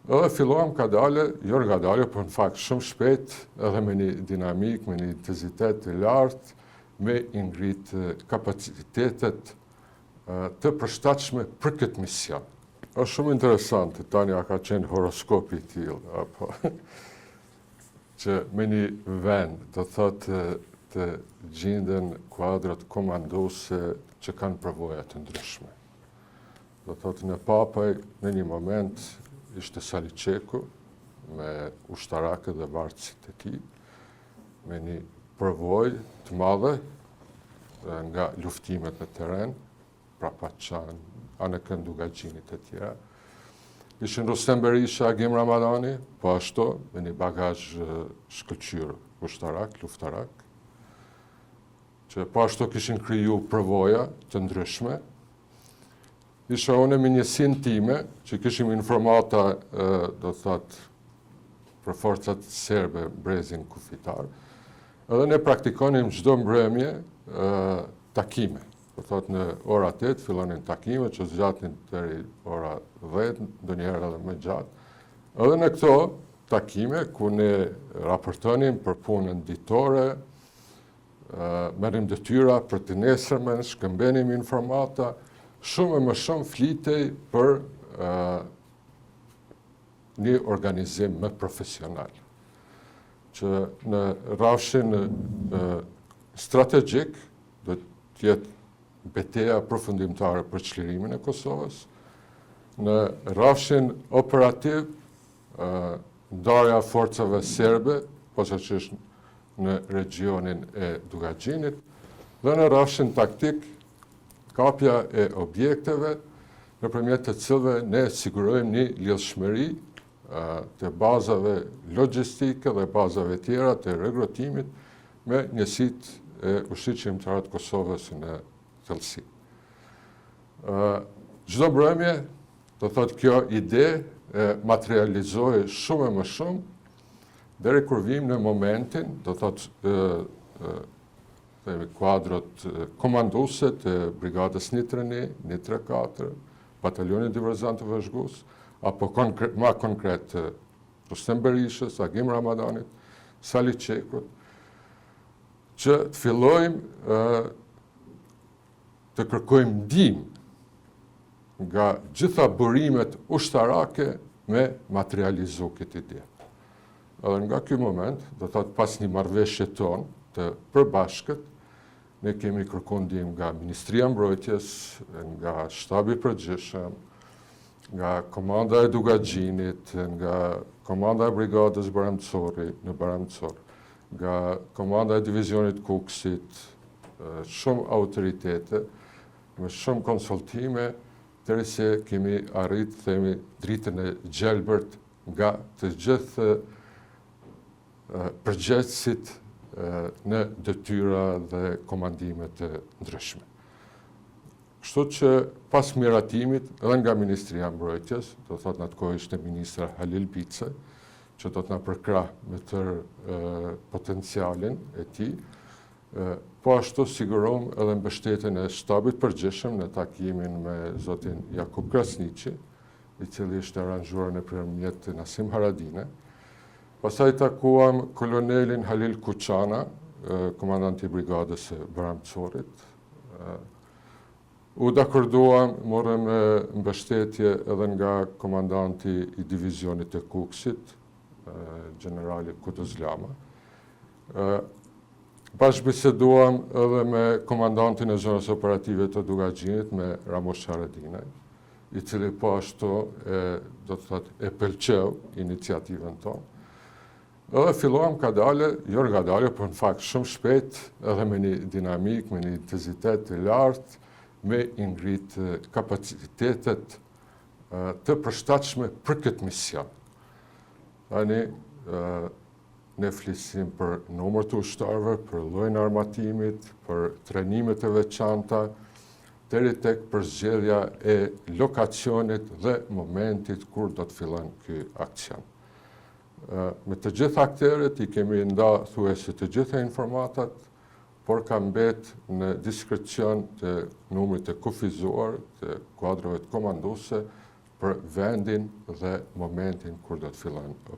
Edhe filluam ka dale, jo nga dale, për në fakt shumë shpejt, edhe me një dinamik, me një intensitet të lartë, me ingrit kapacitetet të përshtatshme për këtë mision. Është shumë interesant, tani a ka qenë horoskopi i tillë, apo që me një vend, do thotë të gjenden kuadrat komanduese që kanë përvoja të ndryshme. Do thotë në Papaj, në një moment, ishte Saliçeku, me ushtarakët dhe varësit e tij, me një përvojë të madhe nga luftimet në teren, pra Paçan, Anëkën Dugaxhinit e tjera. Ishin Rustem Berisha, Agim Ramadani, po ashtu, me një bagazh shkëlqyer ushtarak, luftarak, që po ashtu kishin kriju përvoja të ndryshme. Isha unë me njësinë time, që kishim informata, do thotë, për forcat serbe brezin kufitar, edhe ne praktikonim çdo mbrëmje takime. Do thotë në ora 8 fillonin takime që zgjatin deri ora 10, ndonjëherë edhe më gjatë. Edhe në këto takime ku ne raportonim për punën ditore, merrim detyra për të nesërmen, shkëmbenim informata, shumë e më shumë flitej për një organizim më profesional, që në rrafshin strategjik do të jetë betejë përfundimtare për çlirimin e Kosovës, në rrafshin operativ ndarja forcave serbe, posaçërisht në regionin e Dugaxhinit, dhe në rrafshin taktik kapja e objekteve, nëpërmjet të cilëve ne sigurojmë një lidhshmëri të bazave logjistike dhe bazave tjera të rekrutimit me njësitë e ushtriqimtarë të Kosovës në thellësi. Çdo mbrëmje, do thotë kjo ide materializohej shumë e më shumë deri kur vim në momentin, do thotë kuadrot komanduese të brigadës Nitreni, Nitra 4, batalionit diverzant të Vëzhgus, apo ma konkret Rustem Berishës, Agim Ramadanit, Saliçekut, që të fillojmë të kërkojmë ndihmë nga gjitha burimet ushtarake me materializu këtë ide. Edhe nga ky moment, do thotë pas një marrëveshje tonë të përbashkët, ne kemi kërkuar ndihmë nga Ministria e Mbrojtjes, nga Shtabi i Përgjithshëm, nga Komanda e Dugaxhinit, nga Komanda e Brigadës Baramcori në Baramcor, nga Komanda e Divizionit Kuksit, shumë autoritete, me shumë konsultime, derisa kemi arrit themi dritën e gjelbërt nga të gjithë përgjegjësit në detyra dhe komandimet të ndryshme. Kështu që pas miratimit edhe nga Ministria e Mbrojtjes, do thotë në atë kohë ishte ministra Halil Bice, që do të na përkrah me tërë potencialin e tij, po ashtu sigurom edhe mbështetjen e shtabit përgjithshëm në takimin me zotin Jakub Krasniqi, i cili ishte aranxhuar nëpërmjet Nasim Haradine. Pastaj takuam kolonelin Halil Kuçana, komandanti i brigadës së Baramcorit. U dakorduam, morëm mbështetje edhe nga komandanti i divizionit të Kuksit, generali Kutuzlama. Bashkëbiseduam edhe me komandantin e zonës operative të Dugaxhinit, me Ramosh Haradinaj, i cili po ashtu do të thotë e pëlqeu iniciativën tonë. Edhe filluam ka dale, jo nga dale, por në fakt shumë shpejt, edhe me një dinamik, me një intensitet të lartë, me ingrit kapacitetet të përshtatshme për këtë mision. Tani, ne flisim për numër të ushtarëve, për llojin e armatimit, për trajnimet e veçanta, deri tek përzgjedhja e lokacionit dhe momentit kur do të fillon ky aksion. Me të gjithë aktorët i kemi nda thuajse të gjitha informatat, por ka mbet në diskrecion të numrit të kufizuar të kuadrave të komanduese për vendin dhe momentin kur do të fillon